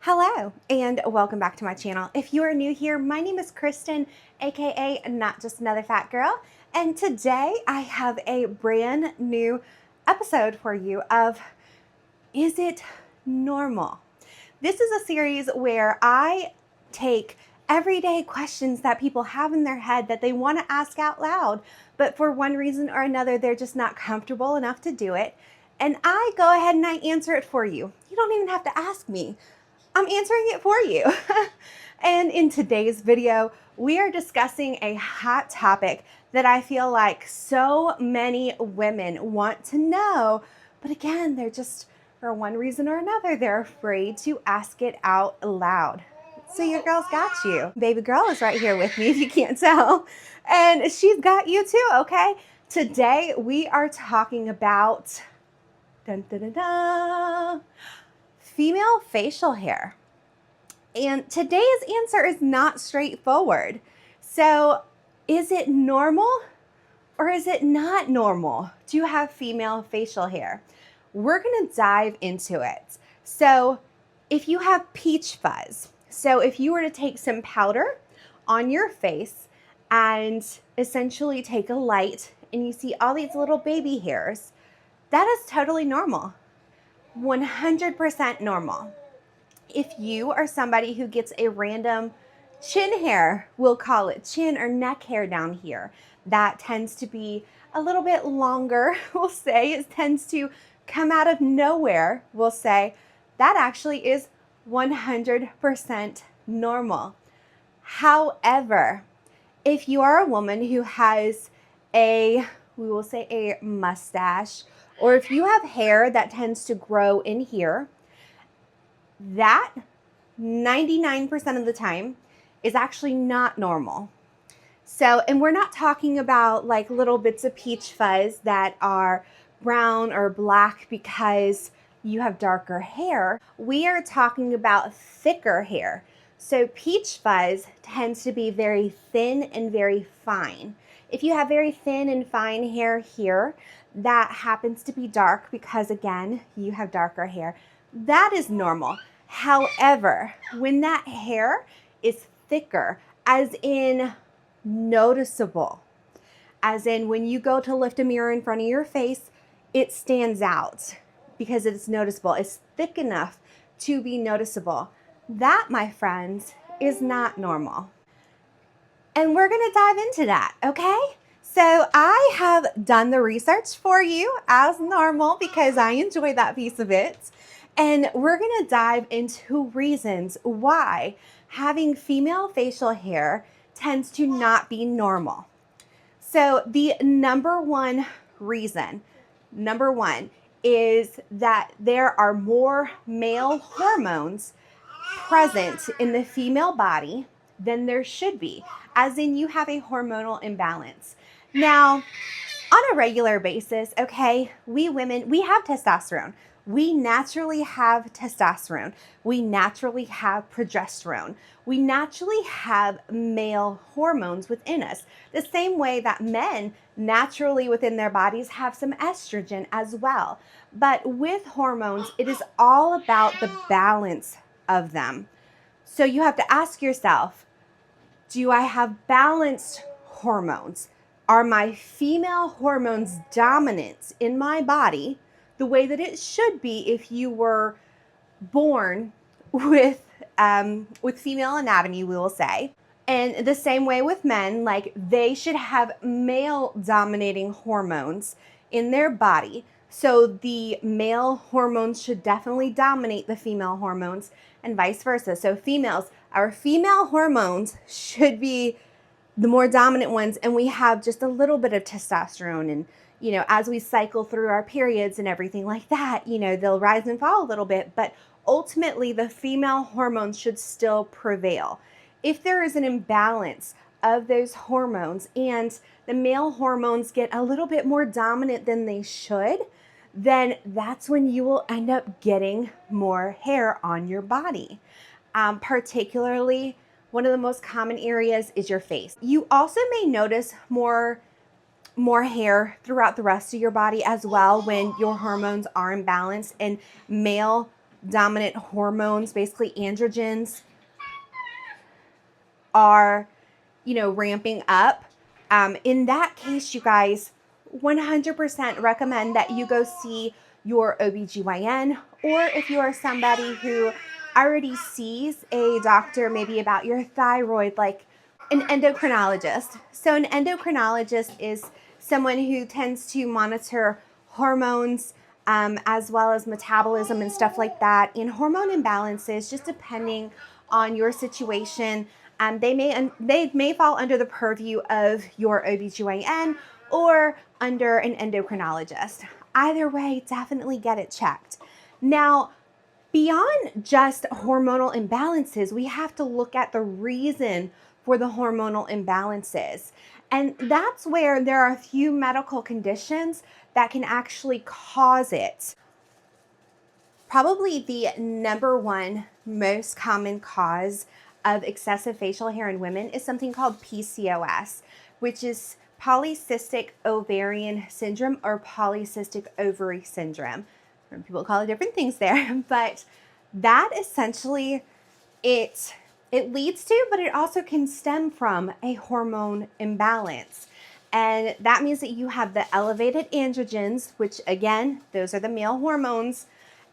Hello and welcome back to my channel. If you are new here, my name is Kristen, aka Not Just Another Fat Girl, and today I have a brand new episode for you of Is It Normal? This is a series where I take everyday questions that people have in their head that they want to ask out loud, but for one reason or another, they're just not comfortable enough to do it. And I go ahead and I answer it for you. You don't even have to ask me. I'm answering it for you. And in today's video, we are discussing a hot topic that I feel like so many women want to know, but again, they're just, for one reason or another, they're afraid to ask it out loud. So your girl's got you. Baby girl is right here with me if you can't tell. And she's got you too, okay? Today we are talking about dun, dun, dun, dun, female facial hair. And today's answer is not straightforward. So is it normal or is it not normal to have female facial hair? We're gonna dive into it. So if you have peach fuzz, so if you were to take some powder on your face and essentially take a light and you see all these little baby hairs, that is totally normal. 100% normal. If you are somebody who gets a random chin hair, we'll call it chin or neck hair down here, that tends to be a little bit longer, we'll say, it tends to come out of nowhere, we'll say, that actually is 100% normal. However, if you are a woman who has we will say a mustache, or if you have hair that tends to grow in here, that 99% of the time is actually not normal. So, and we're not talking about like little bits of peach fuzz that are brown or black because you have darker hair. We are talking about thicker hair. So peach fuzz tends to be very thin and very fine. If you have very thin and fine hair here, that happens to be dark because again, you have darker hair. That is normal. However, when that hair is thicker, as in noticeable, as in when you go to lift a mirror in front of your face, it stands out because it's noticeable. It's thick enough to be noticeable. That, my friends, is not normal. And we're going to dive into that, okay? So I have done the research for you as normal because I enjoy that piece of it. And we're going to dive into reasons why having female facial hair tends to not be normal. So the number one reason, is that there are more male hormones present in the female body than there should be, as in you have a hormonal imbalance. Now, on a regular basis, okay, we women, we have testosterone. We naturally have testosterone. We naturally have progesterone. We naturally have male hormones within us. The same way that men naturally within their bodies have some estrogen as well. But with hormones, it is all about the balance of them. So you have to ask yourself, do I have balanced hormones? Are my female hormones dominant in my body the way that it should be if you were born with female anatomy, we will say? And the same way with men, like they should have male dominating hormones in their body. So the male hormones should definitely dominate the female hormones and vice versa. So females, our female hormones should be the more dominant ones, and we have just a little bit of testosterone. And, you know, as we cycle through our periods and everything like that, you know, they'll rise and fall a little bit, but ultimately the female hormones should still prevail. If there is an imbalance of those hormones and the male hormones get a little bit more dominant than they should, then that's when you will end up getting more hair on your body. Particularly, one of the most common areas is your face. You also may notice more hair throughout the rest of your body as well when your hormones are imbalanced, and male dominant hormones, basically androgens, are, ramping up, in that case, you guys, 100% recommend that you go see your OBGYN, or if you are somebody who already sees a doctor maybe about your thyroid, like an endocrinologist. So an endocrinologist is someone who tends to monitor hormones, as well as metabolism and stuff like that, and hormone imbalances, just depending on your situation. They may fall under the purview of your OBGYN or under an endocrinologist. Either way, definitely get it checked. Now, beyond just hormonal imbalances, we have to look at the reason for the hormonal imbalances. And that's where there are a few medical conditions that can actually cause it. Probably the number one most common cause of excessive facial hair in women is something called PCOS, which is polycystic ovarian syndrome or polycystic ovary syndrome. People call it different things there, but that essentially it leads to, but it also can stem from a hormone imbalance. And that means that you have the elevated androgens, which again, those are the male hormones.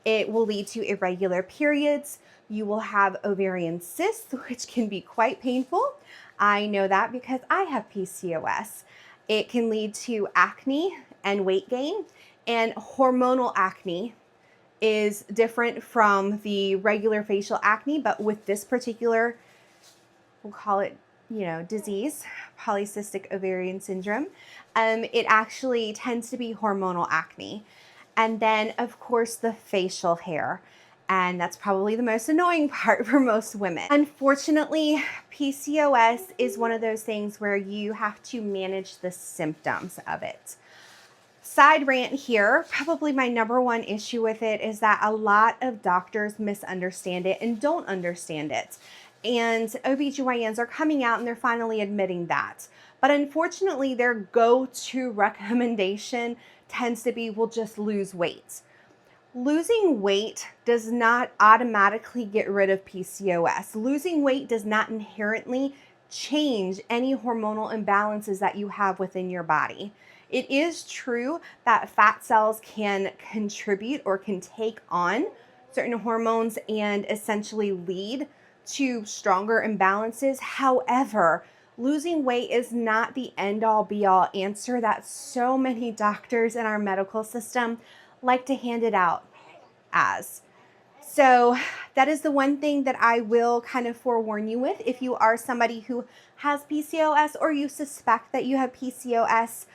It will lead to irregular periods. You will have ovarian cysts, which can be quite painful. I know that because I have PCOS. It can lead to acne and weight gain, and hormonal acne is different from the regular facial acne, but with this particular, we'll call it, disease, polycystic ovarian syndrome, it actually tends to be hormonal acne. And then, of course, the facial hair. And that's probably the most annoying part for most women. Unfortunately, PCOS is one of those things where you have to manage the symptoms of it. Side rant here, probably my number one issue with it is that a lot of doctors misunderstand it and don't understand it. And OBGYNs are coming out and they're finally admitting that. But unfortunately, their go-to recommendation tends to be, well, just lose weight. Losing weight does not automatically get rid of PCOS. Losing weight does not inherently change any hormonal imbalances that you have within your body. It is true that fat cells can contribute or can take on certain hormones and essentially lead to stronger imbalances. However, losing weight is not the end-all be-all answer that so many doctors in our medical system like to hand it out as. So that is the one thing that I will kind of forewarn you with. If you are somebody who has PCOS or you suspect that you have PCOS,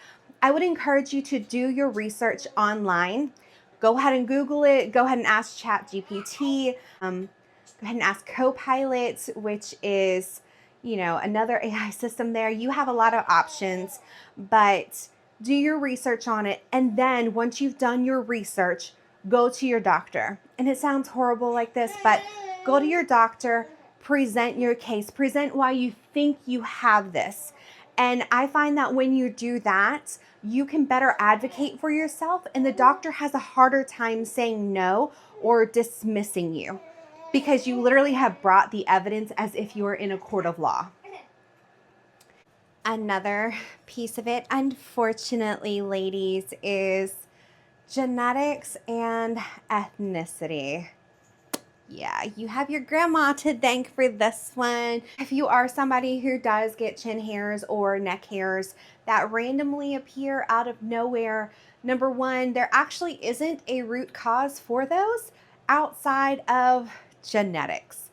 I would encourage you to do your research online. Go ahead and Google it. Go ahead and ask ChatGPT. Go ahead and ask Copilot, which is, another AI system there. You have a lot of options, but do your research on it. And then once you've done your research, go to your doctor. And it sounds horrible like this, but go to your doctor, present your case, present why you think you have this. And I find that when you do that, you can better advocate for yourself, and the doctor has a harder time saying no or dismissing you because you literally have brought the evidence as if you were in a court of law. Another piece of it, unfortunately, ladies, is genetics and ethnicity. Yeah, you have your grandma to thank for this one. If you are somebody who does get chin hairs or neck hairs that randomly appear out of nowhere, number one, there actually isn't a root cause for those outside of genetics.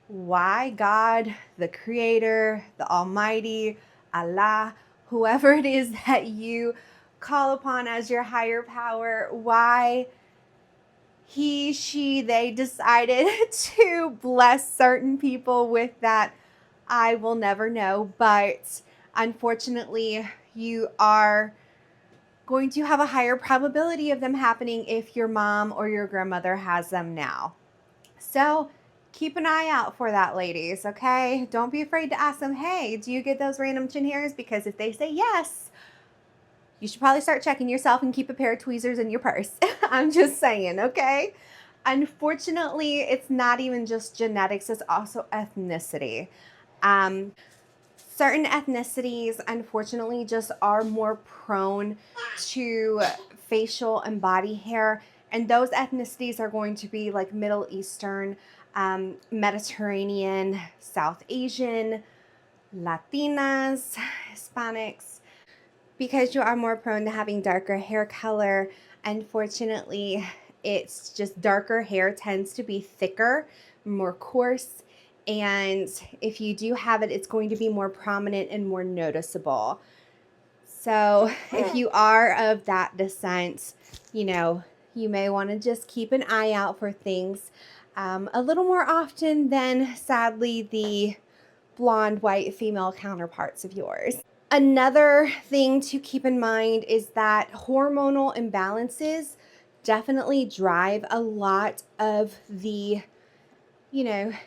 Why God, the Creator, the Almighty, Allah, whoever it is that you call upon as your higher power, why he, she, they decided to bless certain people with that, I will never know. But unfortunately, you are going to have a higher probability of them happening if your mom or your grandmother has them now. So keep an eye out for that, ladies, okay? Don't be afraid to ask them, hey, do you get those random chin hairs? Because if they say yes, you should probably start checking yourself and keep a pair of tweezers in your purse. I'm just saying, okay? Unfortunately, it's not even just genetics, it's also ethnicity. Um, Certain ethnicities, unfortunately, just are more prone to facial and body hair. And those ethnicities are going to be like Middle Eastern, Mediterranean, South Asian, Latinas, Hispanics. Because you are more prone to having darker hair color, unfortunately, it's just darker hair tends to be thicker, more coarse, and if you do have it, it's going to be more prominent and more noticeable. So if you are of that descent, you may want to just keep an eye out for things a little more often than, sadly, the blonde, white female counterparts of yours. Another thing to keep in mind is that hormonal imbalances definitely drive a lot of the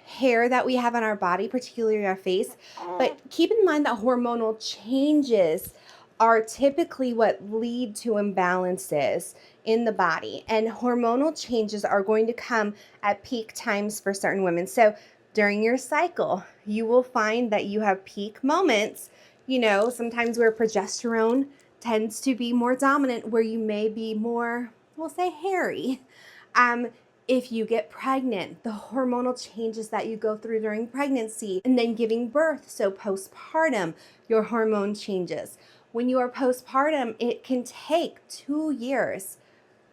hair that we have on our body, particularly our face. But keep in mind that hormonal changes are typically what lead to imbalances in the body. And hormonal changes are going to come at peak times for certain women. So during your cycle, you will find that you have peak moments, sometimes where progesterone tends to be more dominant, where you may be more, we'll say, hairy. If you get pregnant, the hormonal changes that you go through during pregnancy and then giving birth, so postpartum, your hormone changes. When you are postpartum, it can take 2 years,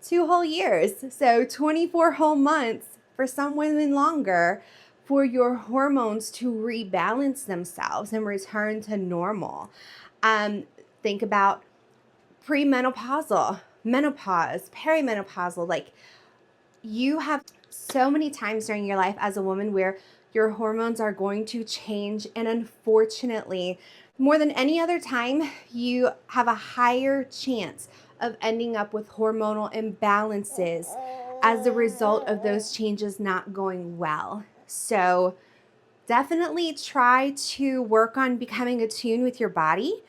2 whole years, so 24 whole months, for some women longer, for your hormones to rebalance themselves and return to normal. Think about premenopausal, menopause, perimenopausal, like you have so many times during your life as a woman where your hormones are going to change, and unfortunately, more than any other time, you have a higher chance of ending up with hormonal imbalances as a result of those changes not going well. So definitely try to work on becoming attuned with your body.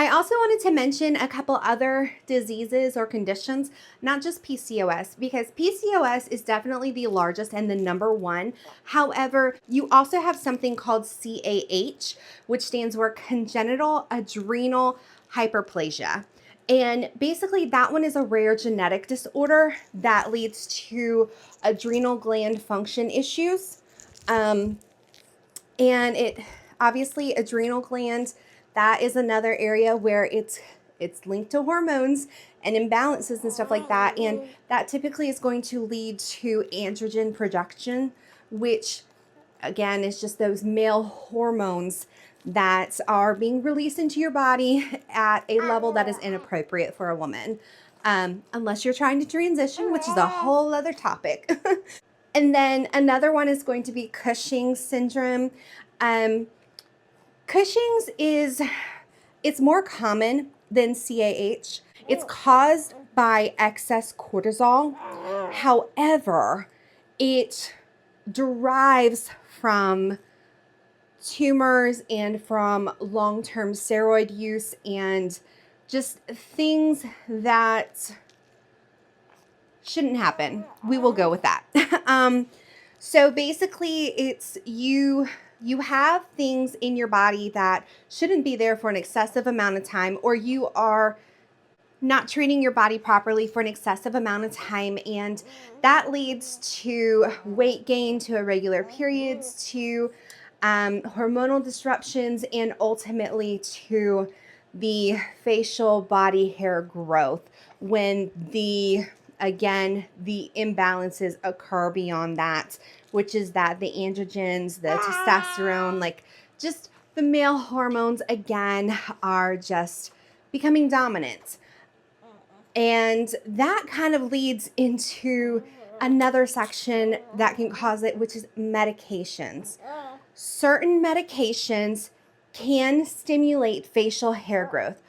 I also wanted to mention a couple other diseases or conditions, not just PCOS, because PCOS is definitely the largest and the number one. However, you also have something called CAH, which stands for congenital adrenal hyperplasia. And basically that one is a rare genetic disorder that leads to adrenal gland function issues. And it obviously, adrenal gland, that is another area where it's linked to hormones and imbalances and stuff like that. And that typically is going to lead to androgen production, which again is just those male hormones that are being released into your body at a level that is inappropriate for a woman. Unless you're trying to transition, which is a whole other topic. And then another one is going to be Cushing's syndrome. Cushing's it's more common than CAH. It's caused by excess cortisol. However, it derives from tumors and from long-term steroid use and just things that shouldn't happen. We will go with that. So basically, it's you have things in your body that shouldn't be there for an excessive amount of time, or you are not treating your body properly for an excessive amount of time, and that leads to weight gain, to irregular periods, to hormonal disruptions, and ultimately to the facial body hair growth when the imbalances occur beyond that, which is that the androgens, the testosterone, like just the male hormones again are just becoming dominant. And that kind of leads into another section that can cause it, which is medications. Certain medications can stimulate facial hair growth.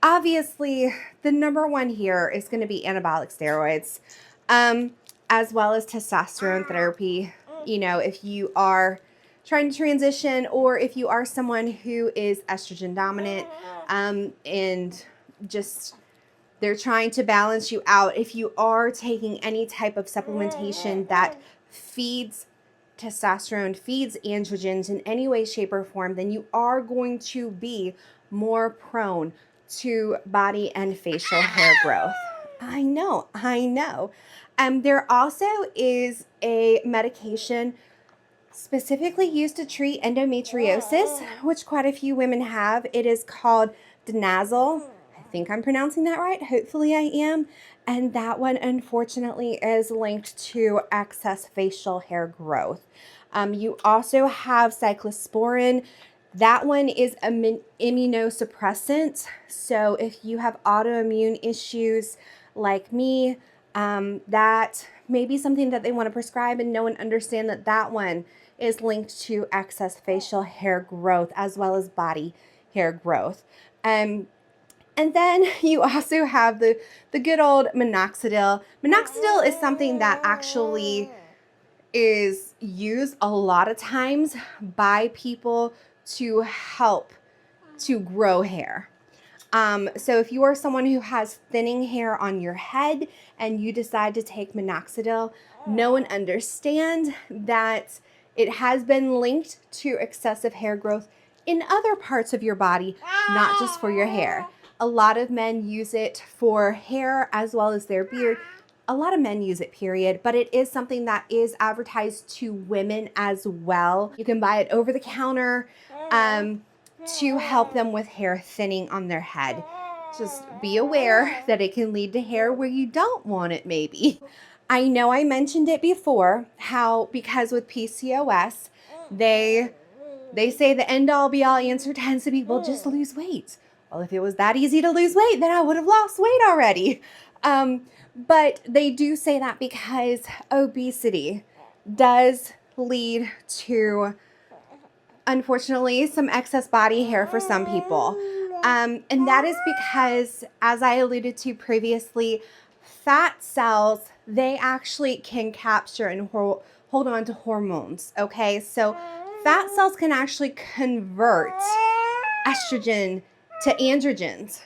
Obviously, the number one here is going to be anabolic steroids, as well as testosterone therapy. If you are trying to transition, or if you are someone who is estrogen dominant, and just They're trying to balance you out. If you are taking any type of supplementation that feeds testosterone, feeds androgens in any way, shape, or form, then you are going to be more prone to body and facial hair growth. I know. There also is a medication specifically used to treat endometriosis, which quite a few women have. It is called Denazole. I think I'm pronouncing that right. Hopefully I am. And that one, unfortunately, is linked to excess facial hair growth. You also have cyclosporin. That one is an immunosuppressant. So if you have autoimmune issues like me, that may be something that they want to prescribe and know and understand that that one is linked to excess facial hair growth as well as body hair growth. And then you also have the good old minoxidil. Minoxidil is something that actually is used a lot of times by people to help to grow hair. So if you are someone who has thinning hair on your head and you decide to take minoxidil, know and understand that it has been linked to excessive hair growth in other parts of your body, not just for your hair. A lot of men use it for hair as well as their beard. A lot of men use it, period, but it is something that is advertised to women as well. You can buy it over the counter to help them with hair thinning on their head. Just be aware that it can lead to hair where you don't want it, maybe. I know I mentioned it before, how because with PCOS, they say the end-all be-all answer tends to be, well, just lose weight. Well, if it was that easy to lose weight, then I would have lost weight already. But they do say that because obesity does lead to, unfortunately, some excess body hair for some people. And that is because, as I alluded to previously, fat cells, they actually can capture and hold on to hormones, okay? So fat cells can actually convert estrogen to androgens.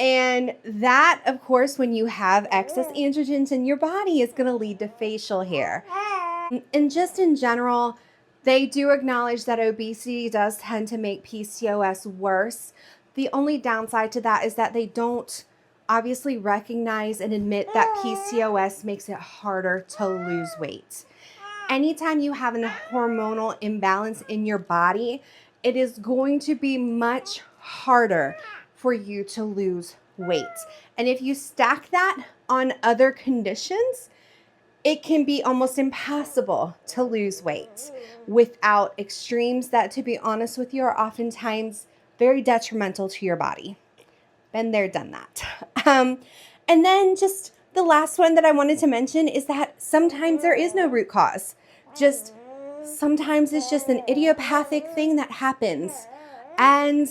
And that, of course, when you have excess androgens in your body, is going to lead to facial hair. And just in general, they do acknowledge that obesity does tend to make PCOS worse. The only downside to that is that they don't obviously recognize and admit that PCOS makes it harder to lose weight. Anytime you have a hormonal imbalance in your body, it is going to be much harder for you to lose weight. And if you stack that on other conditions, it can be almost impossible to lose weight without extremes that, to be honest with you, are oftentimes very detrimental to your body. Been there, done that. And then just the last one that I wanted to mention is that sometimes there is no root cause. Just sometimes it's just an idiopathic thing that happens. And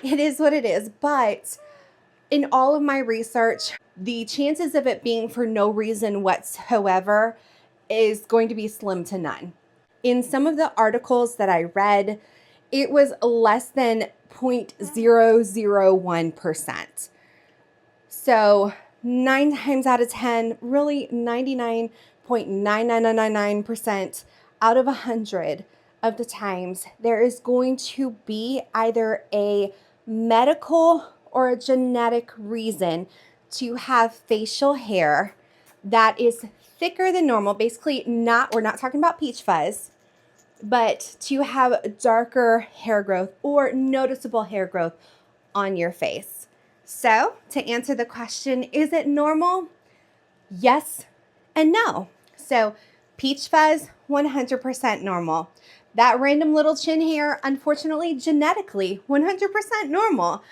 it is what it is. But in all of my research, the chances of it being for no reason whatsoever is going to be slim to none. In some of the articles that I read, it was less than 0.001%. So 9 times out of 10, really 99.99999% out of 100 of the times, there is going to be either a medical or a genetic reason to have facial hair that is thicker than normal. Basically, we're not talking about peach fuzz, but to have darker hair growth or noticeable hair growth on your face. So, to answer the question, is it normal? Yes and no. So, peach fuzz, 100% normal. That random little chin hair, unfortunately, genetically, 100% normal.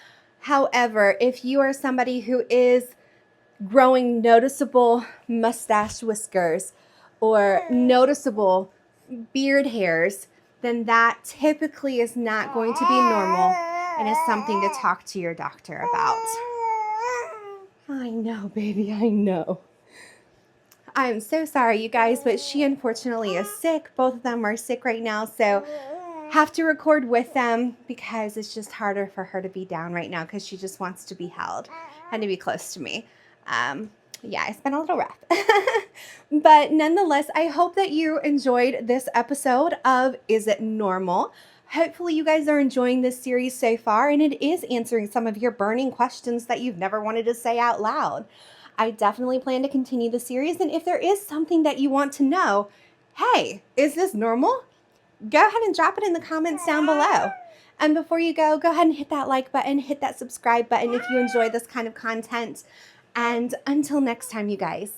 However, if you are somebody who is growing noticeable mustache whiskers or noticeable beard hairs, then that typically is not going to be normal and is something to talk to your doctor about. I know, baby, I know. I'm so sorry, you guys, but she unfortunately is sick. Both of them are sick right now, so have to record with them because it's just harder for her to be down right now because she just wants to be held and to be close to me. Yeah, it's been a little rough. But nonetheless, I hope that you enjoyed this episode of Is It Normal? Hopefully you guys are enjoying this series so far, and it is answering some of your burning questions that you've never wanted to say out loud. I definitely plan to continue the series, and if there is something that you want to know, hey, is this normal? Go ahead and drop it in the comments down below. And before you go ahead and hit that like button, hit that subscribe button if you enjoy this kind of content. And until next time, you guys.